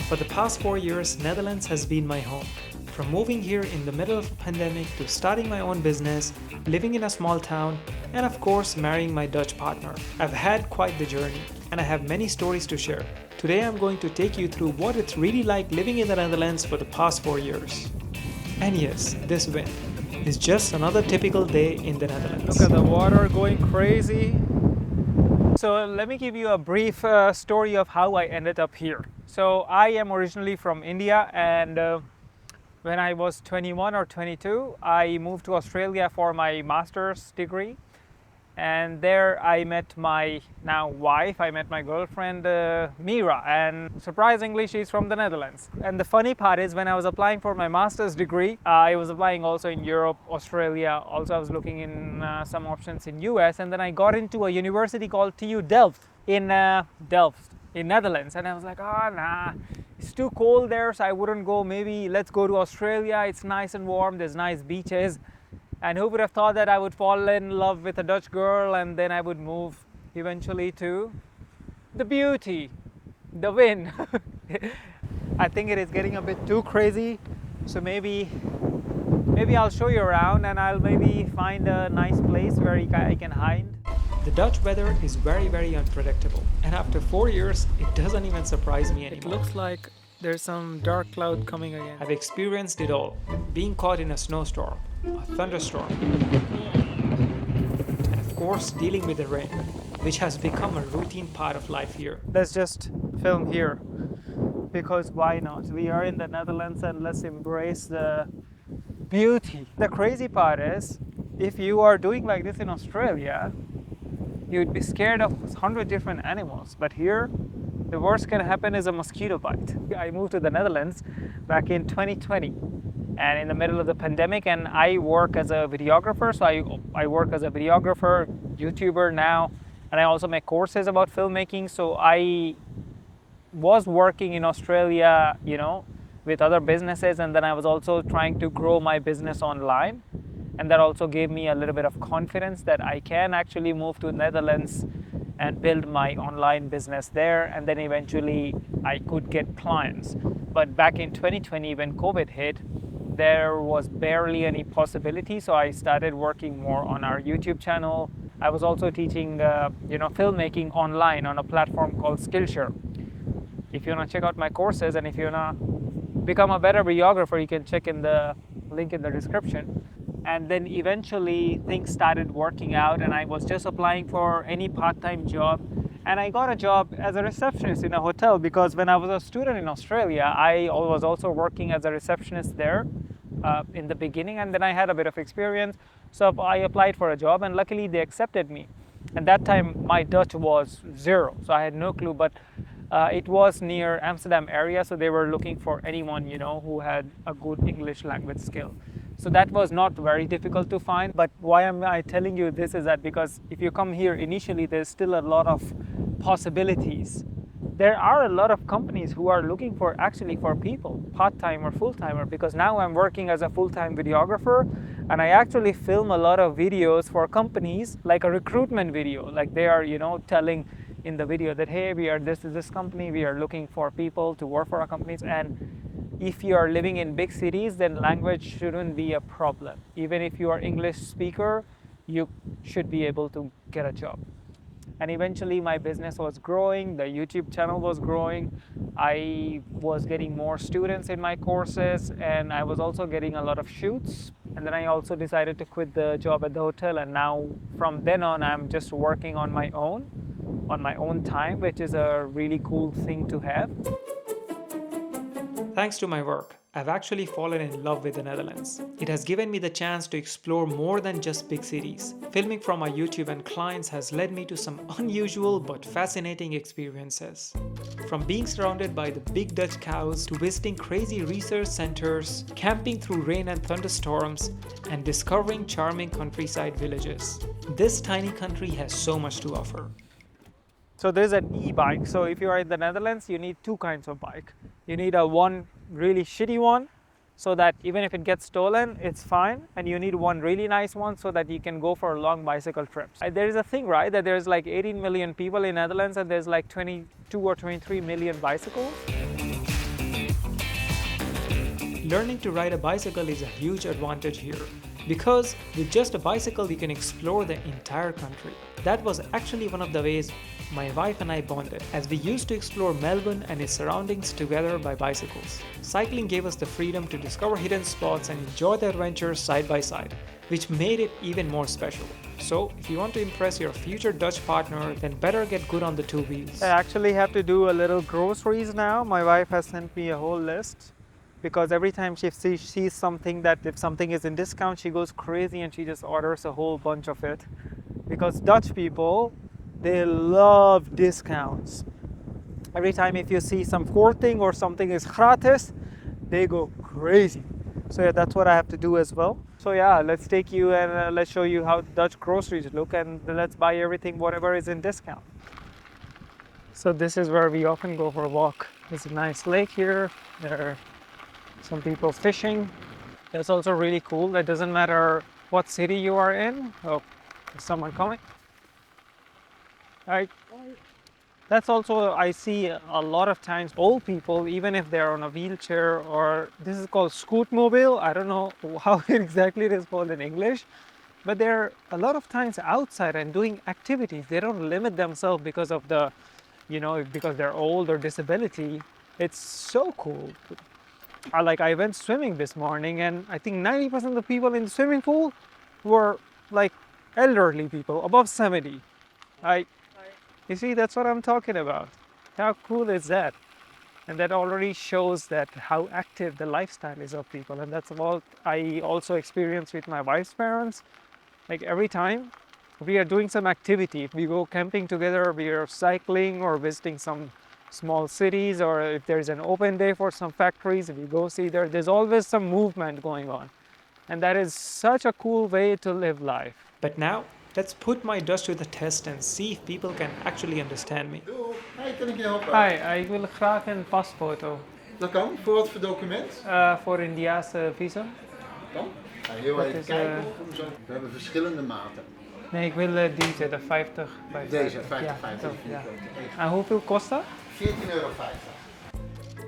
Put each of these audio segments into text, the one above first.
For the past 4 years, Netherlands has been my home. From moving here in the middle of a pandemic to starting my own business, living in a small town, and of course marrying my Dutch partner. I've had quite the journey, and I have many stories to share. Today I'm going to take you through what it's really like living in the Netherlands for the past 4 years. And yes, this win is just another typical day in the Netherlands. Look at the water going crazy. So let me give you a brief story of how I ended up here. So I am originally from India, and when I was 21 or 22, I moved to Australia for my master's degree. And there I met my now wife, I met my girlfriend Mira, and surprisingly she's from the Netherlands. And the funny part is when I was applying for my master's degree, I was applying also in Europe, Australia, also I was looking in some options in US, and then I got into a university called TU Delft in Netherlands, and I was like, oh nah, it's too cold there, so I wouldn't go. Maybe let's go to Australia, it's nice and warm, there's nice beaches. And who would have thought that I would fall in love with a Dutch girl and then I would move eventually to the beauty, the wind. I think it is getting a bit too crazy, so maybe I'll show you around, and I'll maybe find a nice place where I can hide. The Dutch weather is very, very unpredictable, and after 4 years it doesn't even surprise me anymore. It looks like there's some dark cloud coming again. I've experienced it all, being caught in a snowstorm, a thunderstorm, and of course dealing with the rain, which has become a routine part of life here. Let's just film here, because why not? We are in the Netherlands, and let's embrace the beauty. The crazy part is, if you are doing like this in Australia, you'd be scared of 100 different animals, but here the worst can happen is a mosquito bite. I moved to the Netherlands back in 2020, and in the middle of the pandemic, and I work as a videographer. So I work as a videographer, YouTuber now, and I also make courses about filmmaking. So I was working in Australia, with other businesses, and then I was also trying to grow my business online. And that also gave me a little bit of confidence that I can actually move to Netherlands and build my online business there, and then eventually I could get clients. But back in 2020, when COVID hit, there was barely any possibility, so I started working more on our YouTube channel. I was also teaching filmmaking online on a platform called Skillshare. If you want to check out my courses, and if you want to become a better videographer, you can check in the link in the description. And then eventually things started working out, and I was just applying for any part-time job, and I got a job as a receptionist in a hotel, because when I was a student in Australia, I was also working as a receptionist there in the beginning, and then I had a bit of experience, so I applied for a job, and luckily they accepted me. And that time my Dutch was zero, so I had no clue, but it was near Amsterdam area, so they were looking for anyone who had a good English language skill. So that was not very difficult to find. But why am I telling you this is that because if you come here initially, there's still a lot of possibilities. There are a lot of companies who are looking for people, part-time or full-timer, because now I'm working as a full-time videographer, and I actually film a lot of videos for companies, like a recruitment video. Like they are, telling in the video that, hey, this is this company, we are looking for people to work for our companies. And if you are living in big cities, then language shouldn't be a problem. Even if you are English speaker, you should be able to get a job. And eventually my business was growing, the YouTube channel was growing, I was getting more students in my courses, and I was also getting a lot of shoots. And then I also decided to quit the job at the hotel, and now from then on I'm just working on my own time, which is a really cool thing to have. Thanks to my work, I've actually fallen in love with the Netherlands. It has given me the chance to explore more than just big cities. Filming from my YouTube and clients has led me to some unusual but fascinating experiences. From being surrounded by the big Dutch cows to visiting crazy research centers, camping through rain and thunderstorms, and discovering charming countryside villages. This tiny country has so much to offer. So there's an e-bike. So if you are in the Netherlands, you need two kinds of bike. You need one really shitty one, so that even if it gets stolen, it's fine. And you need one really nice one so that you can go for long bicycle trips. There is a thing, right, that there's like 18 million people in Netherlands, and there's like 22 or 23 million bicycles. learning to ride a bicycle is a huge advantage here, because with just a bicycle you can explore the entire country. That was actually one of the ways my wife and I bonded, as we used to explore Melbourne and its surroundings together by bicycles. Cycling gave us the freedom to discover hidden spots and enjoy the adventures side by side, which made it even more special. So, if you want to impress your future Dutch partner, then better get good on the two wheels. I actually have to do a little groceries now. My wife has sent me a whole list, because every time she sees something, that if something is in discount, she goes crazy and she just orders a whole bunch of it. Because Dutch people, they love discounts. Every time if you see some korting or something is gratis, they go crazy. So yeah, that's what I have to do as well. So yeah, let's take you and let's show you how Dutch groceries look, and let's buy everything, whatever is in discount. So this is where we often go for a walk. There's a nice lake here. There are some people fishing. That's also really cool. It doesn't matter what city you are in. Oh, there's someone coming. All right. That's also, I see a lot of times old people, even if they're on a wheelchair, or this is called scootmobile. I don't know how exactly it is called in English, but they're a lot of times outside and doing activities. They don't limit themselves because of the, because they're old or disability. It's so cool. I went swimming this morning, and I think 90% of the people in the swimming pool were like elderly people, above 70. You see, that's what I'm talking about. How cool is that? And that already shows that how active the lifestyle is of people. And that's what I also experience with my wife's parents. Like every time we are doing some activity, if we go camping together, we are cycling or visiting some small cities, or if there's an open day for some factories, we go see there's always some movement going on. And that is such a cool way to live life. But now, let's put my Dutch to the test and see if people can actually understand me. Hi, kan ik je helpen? Hi, ik wil graag een pasfoto. Dat kan. Voor wat voor document? Voor Indiase visum. Kan. Ga heel Dat even is, kijken. We hebben verschillende maten. Nee, ik wil deze, de 50 bij 50. Deze, 50, ja, 50. Ja. Even. En hoeveel kost dat? €14,50.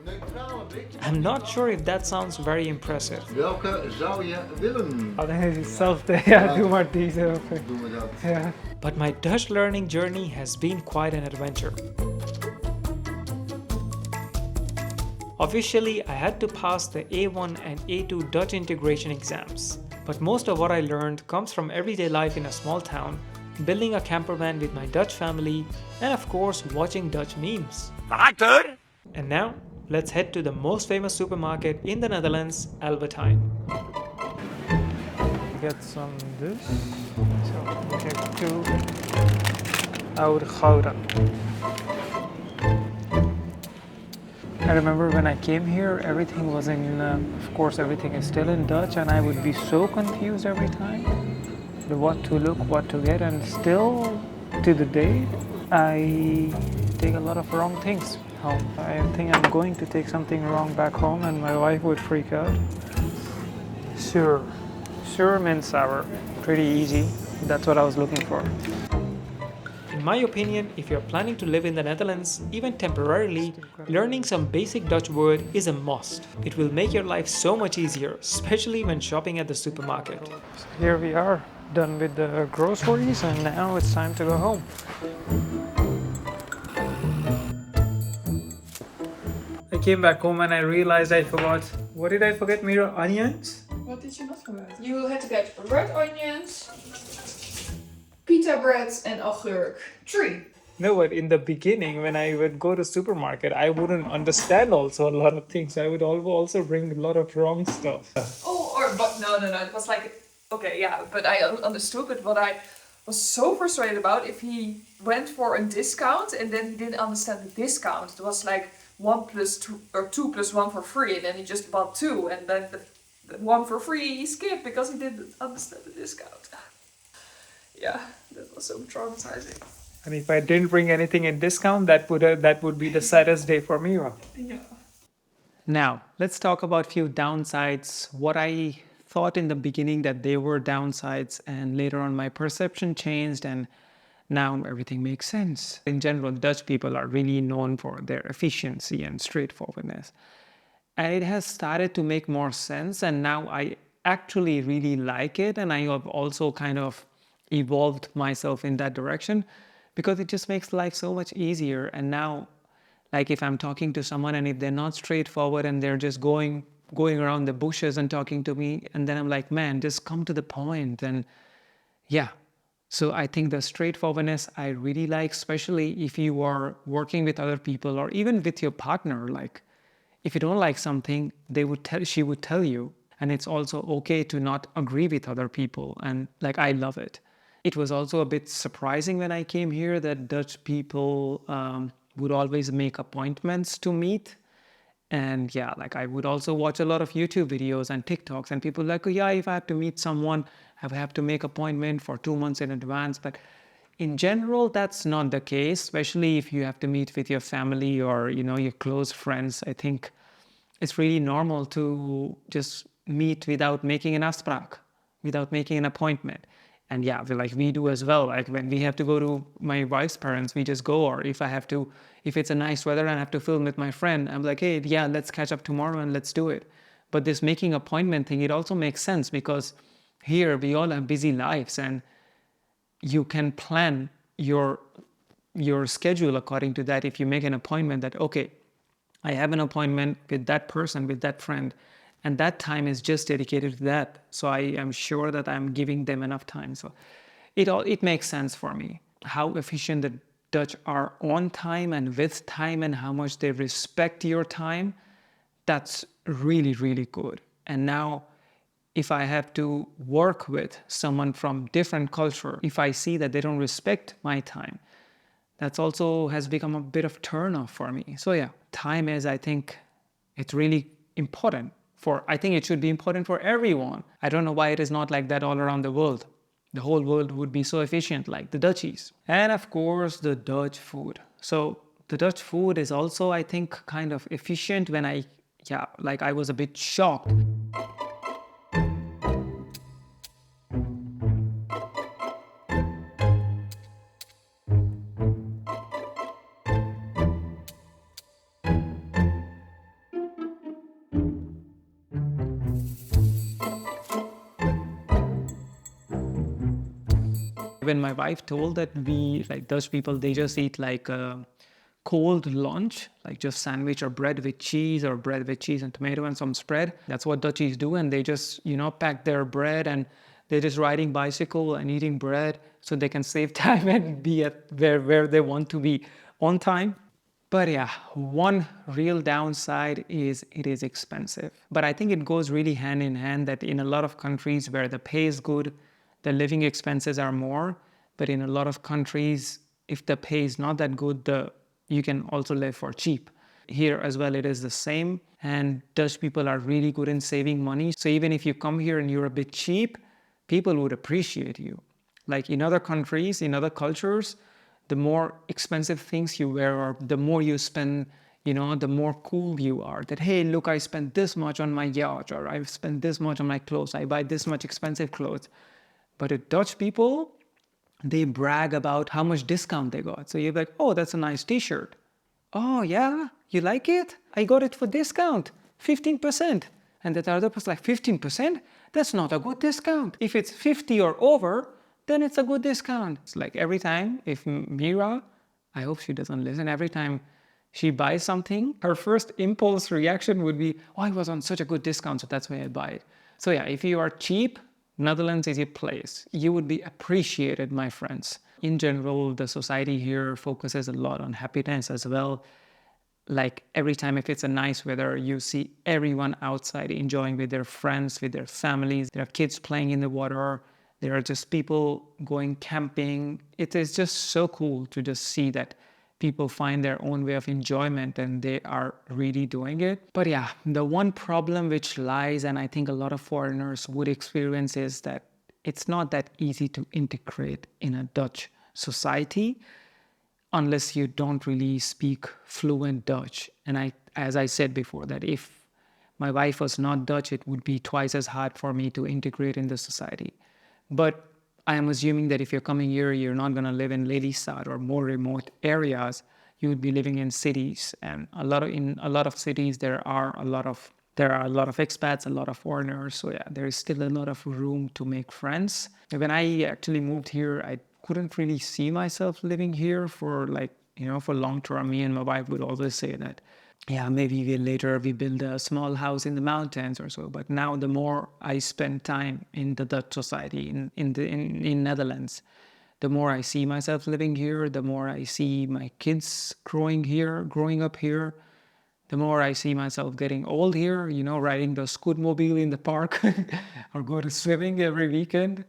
Neutrale blik. I'm not sure if that sounds very impressive. Welke zou je willen? Oh, dan is hetzelfde. Ja, doe maar deze. Doen we dat. Ja. But my Dutch learning journey has been quite an adventure. Officially, I had to pass the A1 and A2 Dutch integration exams. But most of what I learned comes from everyday life in a small town, building a camper van with my Dutch family, and of course watching Dutch memes. And now, let's head to the most famous supermarket in the Netherlands, Albertine. Get some this. So we take 2 oude gouden. I remember when I came here, everything was in, of course everything is still in Dutch, and I would be so confused every time. What to look, what to get, and still to the day, I take a lot of wrong things home. I think I'm going to take something wrong back home and my wife would freak out. Sure. Sure means sour. Pretty easy. That's what I was looking for. In my opinion, if you're planning to live in the Netherlands, even temporarily, learning some basic Dutch word is a must. It will make your life so much easier, especially when shopping at the supermarket. So here we are, done with the groceries, and now it's time to go home. I came back home and I realized I forgot. What did I forget, Mira? Onions? What did you not forget? You had to get red onions, pita bread, and augurk. 3. No, but in the beginning, when I would go to supermarket, I wouldn't understand also a lot of things. I would also bring a lot of wrong stuff. But no. It was like, okay, yeah, but I understood. But what I was so frustrated about, if he went for a discount and then he didn't understand the discount, it was like 1 plus 2 or 2 plus 1 for free, and then he just bought 2, and then the 1 for free he skipped because he didn't understand the discount. Yeah, that was so traumatizing. And if I didn't bring anything in discount, that would be the saddest day for me. Yeah. Now, let's talk about few downsides. What I thought in the beginning that they were downsides, and later on my perception changed, and now everything makes sense. In general, Dutch people are really known for their efficiency and straightforwardness. And it has started to make more sense. And now I actually really like it. And I have also kind of evolved myself in that direction because it just makes life so much easier. And now, like if I'm talking to someone and if they're not straightforward and they're just going around the bushes and talking to me, and then I'm like, man, just come to the point. And yeah. So I think the straightforwardness I really like, especially if you are working with other people or even with your partner. Like if you don't like something, she would tell you. And it's also okay to not agree with other people. And like I love it. It was also a bit surprising when I came here that Dutch people would always make appointments to meet. And yeah, like I would also watch a lot of YouTube videos and TikToks, and people like, oh yeah, if I have to meet someone, I have to make appointment for 2 months in advance. But in general, that's not the case, especially if you have to meet with your family or your close friends. I think it's really normal to just meet without making an afspraak, without making an appointment. And yeah, we do as well. Like when we have to go to my wife's parents, we just go. Or if it's a nice weather and I have to film with my friend, I'm like, hey, yeah, let's catch up tomorrow and let's do it. But this making appointment thing, it also makes sense because here we all have busy lives and you can plan your schedule according to that. If you make an appointment that, okay, I have an appointment with that person, with that friend, and that time is just dedicated to that. So I am sure that I'm giving them enough time. So it makes sense for me how efficient the Dutch are on time and with time and how much they respect your time. That's really, really good. And now if I have to work with someone from different culture, if I see that they don't respect my time, that's also has become a bit of turnoff for me. So yeah, time is, I think, it's really important I think it should be important for everyone. I don't know why it is not like that all around the world. The whole world would be so efficient like the Dutchies. And of course, the Dutch food. So the Dutch food is also, I think, kind of efficient I was a bit shocked. When my wife told that Dutch people, they just eat like a cold lunch, like just sandwich or bread with cheese or bread with cheese and tomato and some spread. That's what Dutchies do. And they just, pack their bread and they're just riding bicycle and eating bread so they can save time and be at where they want to be on time. But yeah, one real downside is it is expensive. But I think it goes really hand in hand that in a lot of countries where the pay is good, the living expenses are more. But in a lot of countries, if the pay is not that good, you can also live for cheap. Here as well, it is the same. And Dutch people are really good in saving money. So even if you come here and you're a bit cheap, people would appreciate you. Like in other countries, in other cultures, the more expensive things you wear or the more you spend, the more cool you are. That, hey, look, I spent this much on my yacht or I've spent this much on my clothes. I buy this much expensive clothes. But with Dutch people, they brag about how much discount they got. So you're like, oh, that's a nice t-shirt. Oh, yeah? You like it? I got it for discount, 15%. And the other person's like, 15%? That's not a good discount. If it's 50 or over, then it's a good discount. It's like every time, if Mira, I hope she doesn't listen, every time she buys something, her first impulse reaction would be, oh, it was on such a good discount, so that's why I buy it. So yeah, if you are cheap, Netherlands is your place. You would be appreciated, my friends. In general, the society here focuses a lot on happiness as well. Like every time if it's a nice weather, you see everyone outside enjoying with their friends, with their families. There are kids playing in the water. There are just people going camping. It is just so cool to just see that people find their own way of enjoyment and they are really doing it. But yeah, the one problem which lies, and I think a lot of foreigners would experience, is that it's not that easy to integrate in a Dutch society unless you don't really speak fluent Dutch. And as I said before, that if my wife was not Dutch, it would be twice as hard for me to integrate in the society. But I am assuming that if you're coming here, you're not going to live in Lelystad or more remote areas. you would be living in cities, and in a lot of cities there are a lot of expats, a lot of foreigners. So yeah, there is still a lot of room to make friends. When I actually moved here, I couldn't really see myself living here for for long term. Me and my wife would always say that, yeah, maybe later we build a small house in the mountains or so. But now the more I spend time in the Dutch society in Netherlands, the more I see myself living here, the more I see my kids growing up here, the more I see myself getting old here, riding the scootmobile in the park or go to swimming every weekend.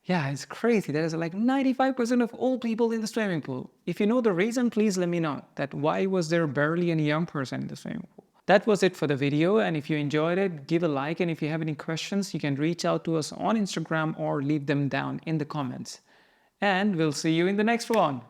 Yeah, it's crazy. There's like 95% of old people in the swimming pool. If you know the reason, please let me know that why was there barely any young person in the swimming pool. That was it for the video, and if you enjoyed it, give a like, and if you have any questions, you can reach out to us on Instagram or leave them down in the comments. And we'll see you in the next one.